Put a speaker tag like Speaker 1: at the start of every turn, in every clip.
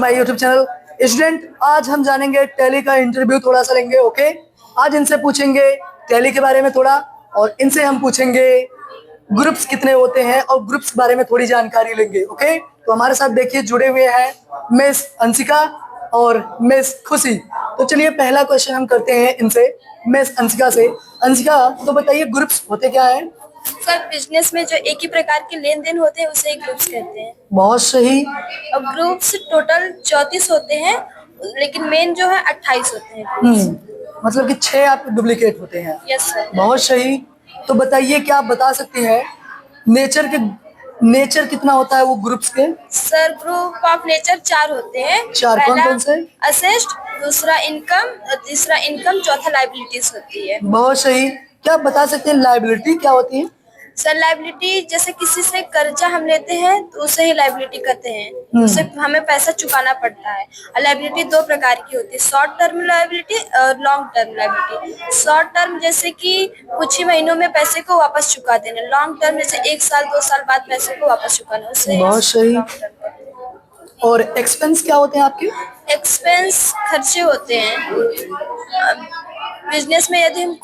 Speaker 1: My YouTube channel. Student, आज हम जानेंगे टैली का इंटरव्यू थोड़ा सा लेंगे। ओके, आज इनसे पूछेंगे टैली के बारे में थोड़ा, और इनसे हम पूछेंगे ग्रुप्स कितने होते हैं और ग्रुप्स के बारे में थोड़ी जानकारी लेंगे। ओके, तो हमारे साथ देखिए जुड़े हुए हैं मिस अंशिका और मिस खुशी। तो चलिए पहला क्वेश्चन हम करते हैं इनसे, मिस अंशिका से। अंशिका, तो बताइए ग्रुप्स होते क्या है?
Speaker 2: सर, बिजनेस में जो एक ही प्रकार के लेन देन होते हैं उसे ग्रुप्स कहते हैं।
Speaker 1: बहुत सही।
Speaker 2: और ग्रुप्स टोटल 34 होते हैं, लेकिन मेन जो है 28 होते हैं।
Speaker 1: मतलब कि 6 आपके डुप्लीकेट होते हैं।
Speaker 2: Yes sir.
Speaker 1: बहुत सही। तो बताइए, क्या आप बता सकते हैं नेचर कितना होता है वो ग्रुप्स के?
Speaker 2: सर, ग्रुप ऑफ नेचर 4 होते हैं।
Speaker 1: चार कौन कौन से?
Speaker 2: असेस्ट, दूसरा इनकम, तीसरा इनकम, चौथा लाइबिलिटीज होती है।
Speaker 1: बहुत सही। क्या आप बता सकते हैं लायबिलिटी क्या होती है?
Speaker 2: सर, लाइबिलिटी जैसे किसी से कर्जा हम लेते हैं तो उसे ही लाइबिलिटी कहते हैं। उसे हमें पैसा चुकाना पड़ता है। और लाइबिलिटी 2 प्रकार की होती है, शॉर्ट टर्म लाइबिलिटी और long term liability. Short term जैसे कि कुछ ही महीनों में पैसे को वापस चुका देना। लॉन्ग टर्म जैसे 1 साल 2 साल बाद पैसे को वापस चुकाना, उसे
Speaker 1: बहुत सही।
Speaker 2: long term कहते हैं।
Speaker 1: और एक्सपेंस क्या होते हैं आपके?
Speaker 2: एक्सपेंस खर्चे होते हैं। बिजनेस में यदि हम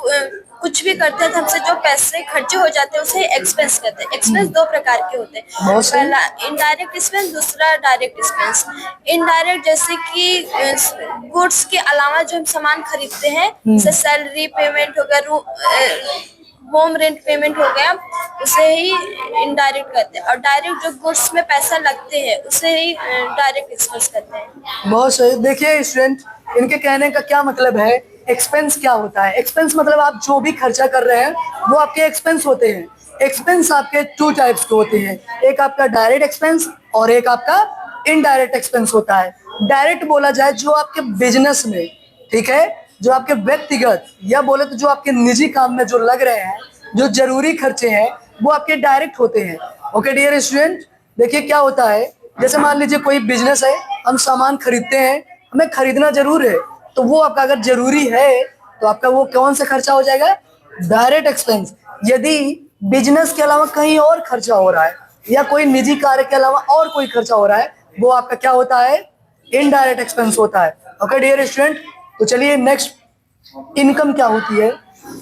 Speaker 2: कुछ भी करते हैं तो हमसे जो पैसे खर्चे हो जाते हैं उसे एक्सपेंस कहते हैं। एक्सपेंस 2 प्रकार के होते हैं,
Speaker 1: बहुत सही।
Speaker 2: पहला इनडायरेक्ट एक्सपेंस, दूसरा डायरेक्ट एक्सपेंस। इनडायरेक्ट जैसे कि गुड्स के अलावा जो हम सामान खरीदते हैं, जैसे सैलरी पेमेंट हो गया, होम रेंट पेमेंट हो गया, उसे ही इनडायरेक्ट कहते हैं। और डायरेक्ट जो गुड्स में पैसा लगते हैं उसे ही डायरेक्ट एक्सपेंस कहते हैं।
Speaker 1: बहुत सही। देखिए स्टूडेंट, इनके कहने का क्या मतलब है, एक्सपेंस क्या होता है? एक्सपेंस मतलब आप जो भी खर्चा कर रहे हैं वो आपके एक्सपेंस होते हैं। एक्सपेंस आपके 2 टाइप्स के होते हैं, एक आपका डायरेक्ट एक्सपेंस और एक आपका इनडायरेक्ट एक्सपेंस होता है। डायरेक्ट बोला जाए जो आपके बिजनेस में, ठीक है, जो आपके व्यक्तिगत या बोले तो जो आपके निजी काम में जो लग रहे हैं, जो जरूरी खर्चे हैं, वो आपके डायरेक्ट होते हैं। ओके डियर स्टूडेंट, देखिए क्या होता है, जैसे मान लीजिए कोई बिजनेस है, हम सामान खरीदते हैं, हमें खरीदना जरूर है, तो वो आपका अगर जरूरी है तो आपका वो कौन सा खर्चा हो जाएगा? Direct expense. यदि बिजनेस के अलावा कहीं और खर्चा हो रहा है या कोई निजी कार्य के अलावा और कोई खर्चा हो रहा है, वो आपका क्या होता है? इनडायरेक्ट एक्सपेंस होता है। ओके डियर स्टूडेंट, तो चलिए नेक्स्ट, इनकम क्या होती है?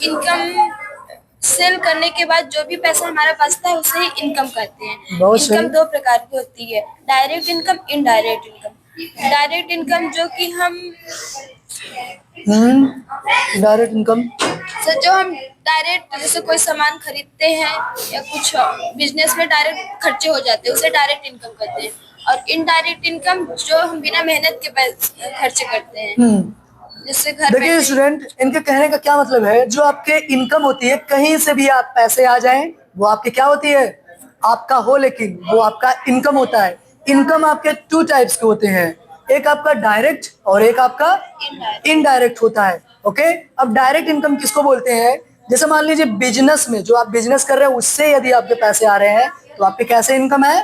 Speaker 2: इनकम सेल करने के बाद जो भी पैसा हमारा बचता है उसे ही इनकम कहते हैं।
Speaker 1: बहुत सही।
Speaker 2: इनकम 2 प्रकार की होती है, direct income, indirect income. Direct income जो कि हम
Speaker 1: डायरेक्ट इनकम
Speaker 2: सर, जो हम डायरेक्ट जैसे कोई सामान खरीदते हैं या कुछ बिजनेस में डायरेक्ट खर्चे हो जाते हैं उसे डायरेक्ट इनकम कहते हैं। और इनडायरेक्ट इनकम जो हम बिना मेहनत के पैसे खर्चे करते हैं, जैसे घर
Speaker 1: देखिए
Speaker 2: बैठे।
Speaker 1: स्टूडेंट, इनके कहने का क्या मतलब है, जो आपके इनकम होती है, कहीं से भी आप पैसे आ जाएं, वो आपकी क्या होती है? आपका हो, लेकिन वो आपका इनकम होता है। इनकम आपके 2 टाइप्स के होते हैं, एक आपका डायरेक्ट और एक आपका इनडायरेक्ट होता है। ओके, अब डायरेक्ट इनकम किसको बोलते हैं? जैसे मान लीजिए बिजनेस में जो आप बिजनेस कर रहे हैं उससे यदि आपके पैसे आ रहे हैं तो आपके कैसे इनकम है?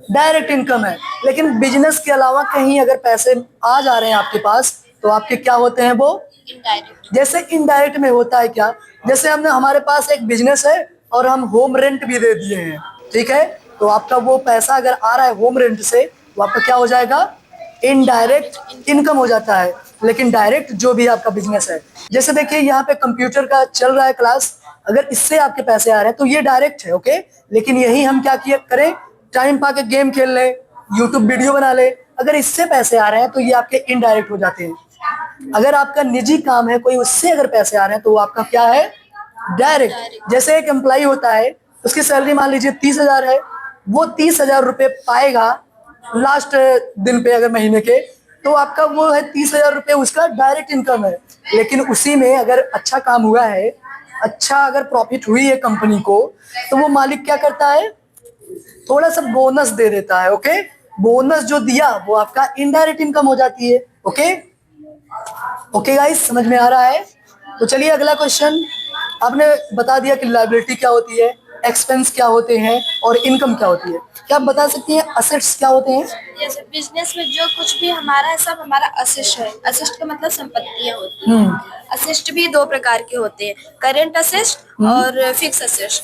Speaker 1: डायरेक्ट इनकम है। लेकिन बिजनेस के अलावा कहीं अगर पैसे आ जा रहे हैं आपके पास तो आपके क्या होते हैं? वो
Speaker 2: इनडायरेक्ट।
Speaker 1: जैसे इनडायरेक्ट में होता है क्या, जैसे हमने हमारे पास एक बिजनेस है और हम होम रेंट भी दे दिए हैं, ठीक है, तो आपका वो पैसा अगर आ रहा है होम रेंट से, वो आपका क्या हो जाएगा? इनडायरेक्ट इनकम हो जाता है। लेकिन डायरेक्ट जो भी आपका बिजनेस है, जैसे देखिए यहाँ पे कंप्यूटर का चल रहा है क्लास, अगर इससे आपके पैसे आ रहे हैं तो ये डायरेक्ट है। ओके, लेकिन यही हम क्या किया करें, टाइम पा के गेम खेल ले, यूट्यूब वीडियो बना ले, अगर इससे पैसे आ रहे हैं तो ये आपके इनडायरेक्ट हो जाते हैं। अगर आपका निजी काम है कोई, उससे अगर पैसे आ रहे हैं तो वो आपका क्या है? डायरेक्ट। जैसे एक एम्प्लॉय होता है, उसकी सैलरी मान लीजिए 30,000 है, वो 30,000 रुपये पाएगा लास्ट दिन पे अगर महीने के, तो आपका वो है 30,000 रुपये उसका डायरेक्ट इनकम है। लेकिन उसी में अगर अच्छा काम हुआ है, अच्छा अगर प्रॉफिट हुई है कंपनी को, तो वो मालिक क्या करता है? थोड़ा सा बोनस दे देता है। ओके, बोनस जो दिया वो आपका इनडायरेक्ट इनकम हो जाती है। ओके ओके गाइस, समझ में आ रहा है? तो चलिए अगला क्वेश्चन। आपने बता दिया कि लायबिलिटी क्या होती है, एक्सपेंस क्या होते हैं और इनकम क्या होती है। क्या आप बता सकती हैं असेट्स क्या होते हैं?
Speaker 2: जैसे बिजनेस में जो कुछ भी हमारा है सब हमारा असिस्ट है। असिस्ट का मतलब संपत्तियां होती हैं। असिस्ट भी 2 प्रकार के होते हैं, करेंट असिस्ट और फिक्स असिस्ट।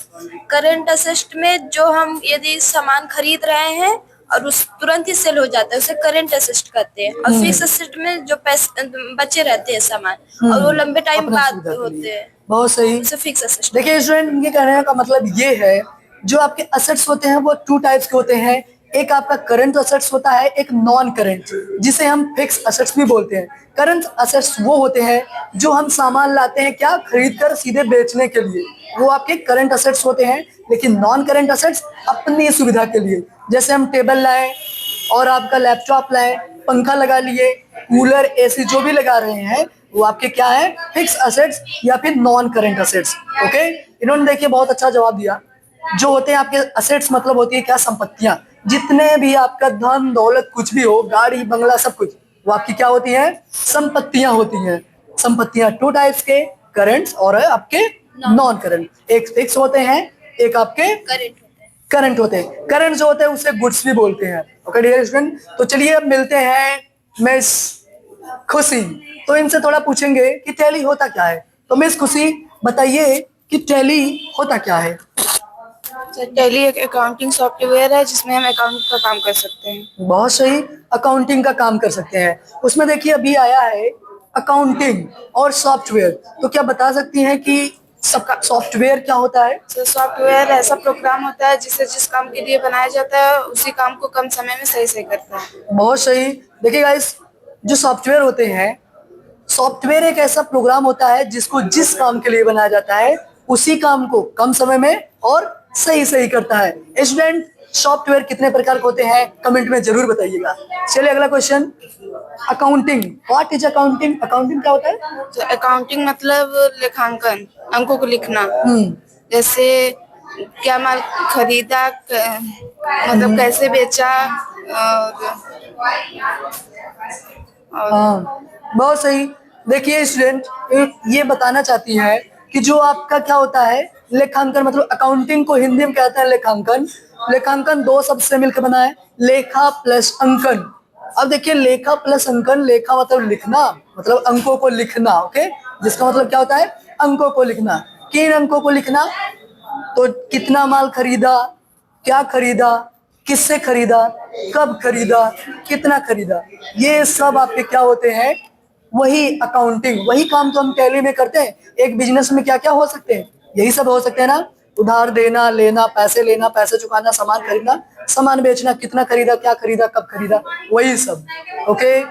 Speaker 2: करेंट असिस्ट में जो हम यदि सामान खरीद रहे हैं और उस तुरंत ही सेल हो जाता है, उसे करंट असिस्ट कहते हैं। और फिक्स असिस्ट में जो पैसे बचे रहते हैं सामान और वो लंबे टाइम
Speaker 1: अपना
Speaker 2: बाद
Speaker 1: सुविधा के
Speaker 2: होते
Speaker 1: लिए।
Speaker 2: हैं,
Speaker 1: बहुत सही।
Speaker 2: उसे फिक्स असिस्ट।
Speaker 1: देखिए स्टूडेंट, इनके कहने का मतलब ये है, जो आपके असेट्स होते हैं वो टू टाइप्स के होते हैं। एक आपका करंट असेट्स होता है, एक नॉन करंट, जिसे हम फिक्स असेट्स भी बोलते हैं। करंट असेट्स वो होते हैं जो हम सामान लाते हैं क्या, खरीद कर सीधे बेचने के लिए, वो आपके करंट असेट्स होते हैं। लेकिन नॉन करंट असेट्स अपनी सुविधा के लिए, जैसे हम टेबल लाए और आपका लैपटॉप लाए, पंखा लगा लिए, कूलर एसी जो भी लगा रहे हैं, वो आपके क्या है, फिक्स असेट्स या फिर नॉन करंट असेट्स। ओके, इन्होंने देखिए बहुत अच्छा जवाब दिया। जो होते हैं आपके असेट्स मतलब होती है क्या, संपत्तियां। जितने भी आपका धन दौलत कुछ भी हो, गाड़ी बंगला सब कुछ, वो आपकी क्या होती है, संपत्तियां होती हैं। संपत्तियां टू टाइप्स के, करंट्स और आपके नॉन करंट। एक फिक्स होते हैं, एक आपके करंट होते हैं। करंट जो होते हैं उसे गुड्स भी बोलते हैं। ओके डियर स्टूडेंट, तो चलिए अब मिलते हैं मिस खुशी। तो इनसे थोड़ा पूछेंगे कि टैली होता क्या है। तो मिस खुशी बताइए कि टैली होता क्या है।
Speaker 3: टैली एक अकाउंटिंग सॉफ्टवेयर है जिसमें हम अकाउंट का काम कर सकते हैं।
Speaker 1: बहुत सही, अकाउंटिंग का काम कर सकते हैं। उसमें देखिए अभी आया है अकाउंटिंग और सॉफ्टवेयर, तो क्या बता सकती हैं कि सबका सॉफ्टवेयर क्या होता है।
Speaker 3: तो सॉफ्टवेयर ऐसा प्रोग्राम होता है जिसे जिस काम के लिए बनाया जाता है उसी काम को कम समय में सही सही करता है।
Speaker 1: बहुत सही। देखिए गाइस, जो सॉफ्टवेयर होते हैं, सॉफ्टवेयर एक ऐसा प्रोग्राम होता है जिसको जिस काम के लिए बनाया जाता है उसी काम को कम समय में और सही सही करता है। स्टूडेंट, सॉफ्टवेयर कितने प्रकार के होते हैं कमेंट में जरूर बताइएगा। चलिए अगला question, accounting. What is accounting. Accounting क्या होता है।
Speaker 3: तो अकाउंटिंग मतलब लेखांकन, अंकों को लिखना। जैसे क्या माल खरीदा, मतलब कैसे बेचा, और
Speaker 1: हाँ, बहुत सही। देखिए स्टूडेंट, ये बताना चाहती है कि जो आपका क्या होता है, लेखांकन, मतलब अकाउंटिंग को हिंदी में कहते हैं लेखांकन। लेखांकन दो शब्द से मिलकर बना है, लेखा प्लस अंकन। अब देखिए लेखा प्लस अंकन, लेखा मतलब लिखना, मतलब अंकों को लिखना। ओके, जिसका मतलब क्या होता है, अंकों को लिखना। किन अंकों को लिखना, तो कितना माल खरीदा, क्या खरीदा, किससे खरीदा, कब खरीदा, कितना खरीदा, ये सब आपके क्या होते हैं, वही अकाउंटिंग। वही काम तो हम टैली में करते हैं। एक बिजनेस में क्या क्या हो सकते हैं, यही सब हो सकते हैं ना, उधार देना, लेना, पैसे चुकाना, सामान खरीदना, सामान बेचना, कितना खरीदा, क्या खरीदा, कब खरीदा, वही सब। ओके,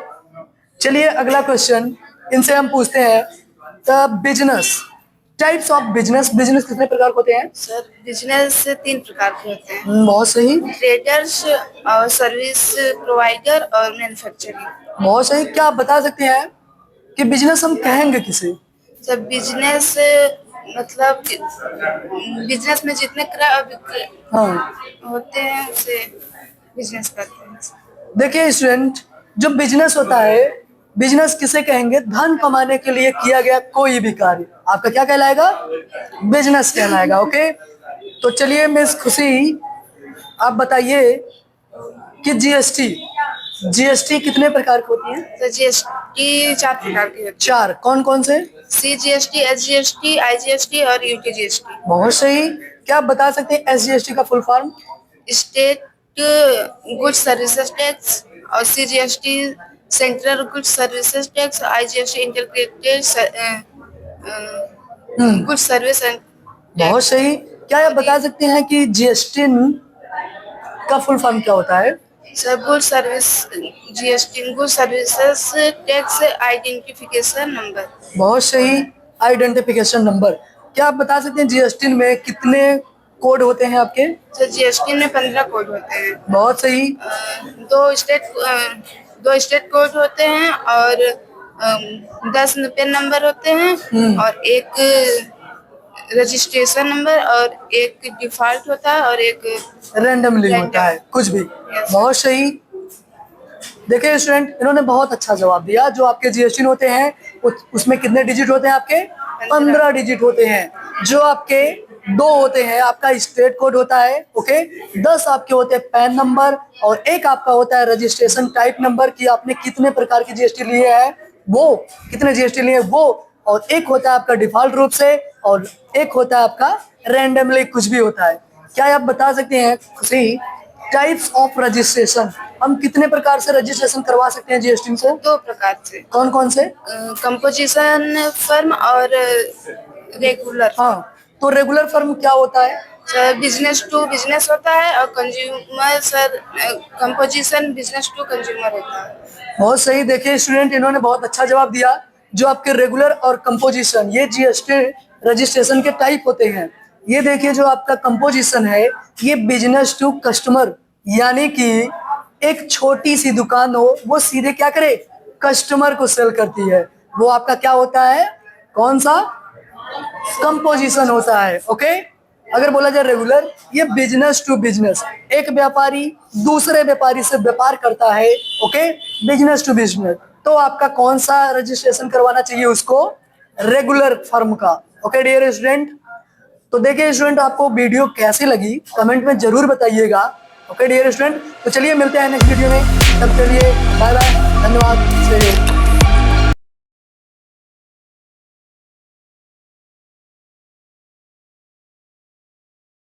Speaker 1: चलिए अगला क्वेश्चन इनसे हम पूछते हैं, the business, types of business. Business कितने प्रकार के होते हैं।
Speaker 3: सर बिजनेस 3 प्रकार के होते हैं।
Speaker 1: बहुत सही,
Speaker 3: ट्रेडर्स और सर्विस प्रोवाइडर और मैन्युफैक्चरिंग।
Speaker 1: बहुत सही। क्या आप बता सकते हैं कि बिजनेस हम कहेंगे किसे।
Speaker 3: सर बिजनेस मतलब बिजनेस में जितने
Speaker 1: हाँ,
Speaker 3: होते हैं उसे बिजनेस कहते हैं।
Speaker 1: देखिए स्टूडेंट, जो बिजनेस होता है, बिजनेस किसे कहेंगे, धन कमाने के लिए किया गया कोई भी कार्य आपका क्या कहलाएगा, बिजनेस कहलाएगा। ओके, तो चलिए मिस खुशी, आप बताइए कि जीएसटी, जीएसटी कितने प्रकार की होती है।
Speaker 3: तो जीएसटी 4 प्रकार की होती है।
Speaker 1: चार, कौन कौन से।
Speaker 3: CGST, SGST, IGST और UTGST।
Speaker 1: बहुत सही। क्या आप बता सकते हैं एसजीएसटी का full form.
Speaker 3: State goods services tax, और CGST central goods services tax, IGST integrated goods service and.
Speaker 1: बहुत सही। क्या आप बता सकते हैं कि जीएसटी का फुल फॉर्म क्या होता है।
Speaker 3: Sir good service, GST good services tax identification number.
Speaker 1: बहुत सही, आइडेंटिफिकेशन नंबर। क्या आप बता सकते हैं जीएसटी में कितने कोड होते हैं आपके।
Speaker 3: सर GST में 15 कोड होते हैं।
Speaker 1: बहुत सही।
Speaker 3: दो स्टेट कोड होते हैं और 10 पिन नंबर होते हैं और एक रजिस्ट्रेशन नंबर और एक डिफॉल्ट होता है और एक
Speaker 1: रैंडमली होता है, कुछ भी। बहुत सही। देखिए स्टूडेंट, इन्होंने बहुत अच्छा जवाब दिया। जो आपके जीएसटी होते हैं उसमें कितने डिजिट होते हैं आपके, 15 डिजिट होते हैं। जो आपके 2 होते हैं आपका स्टेट कोड होता है। ओके, 10 आपके होते हैं पैन नंबर और एक आपका होता है रजिस्ट्रेशन टाइप नंबर, कि आपने कितने प्रकार की जीएसटी लिए है वो, कितने जीएसटी लिए वो, और एक होता है आपका डिफॉल्ट रूप से और एक होता है आपका रैंडमली, कुछ भी होता है। क्या आप बता सकते हैं खुशी, टाइप्स ऑफ रजिस्ट्रेशन, हम कितने प्रकार से रजिस्ट्रेशन करवा सकते हैं जीएसटी से?
Speaker 3: 2 प्रकार से,
Speaker 1: कौन कौन से?
Speaker 3: कंपोजिशन फर्म और रेगुलर।
Speaker 1: हाँ, तो रेगुलर फर्म क्या होता है?
Speaker 3: सर बिजनेस टू बिजनेस होता है और consumer sir composition business to consumer होता है।
Speaker 1: बहुत सही। देखिए स्टूडेंट, इन्होंने बहुत अच्छा जवाब दिया। जो आपके रेगुलर और कंपोजिशन, ये जीएसटी रजिस्ट्रेशन के टाइप होते हैं। ये देखिए जो आपका कंपोजिशन है, ये बिजनेस टू कस्टमर, यानी कि एक छोटी सी दुकान हो, वो सीधे क्या करे, कस्टमर को सेल करती है, वो आपका क्या होता है, कौन सा, कंपोजिशन होता है। ओके, अगर बोला जाए रेगुलर, ये बिजनेस टू बिजनेस, एक व्यापारी दूसरे व्यापारी से व्यापार करता है। ओके, बिजनेस टू बिजनेस, तो आपका कौन सा रजिस्ट्रेशन करवाना चाहिए उसको, रेगुलर फर्म का। ओके डियर स्टूडेंट, तो देखिए स्टूडेंट, आपको वीडियो कैसी लगी कमेंट में जरूर बताइएगा। ओके डियर स्टूडेंट, तो चलिए मिलते हैं नेक्स्ट वीडियो में, तब के लिए बाय बाय, धन्यवाद।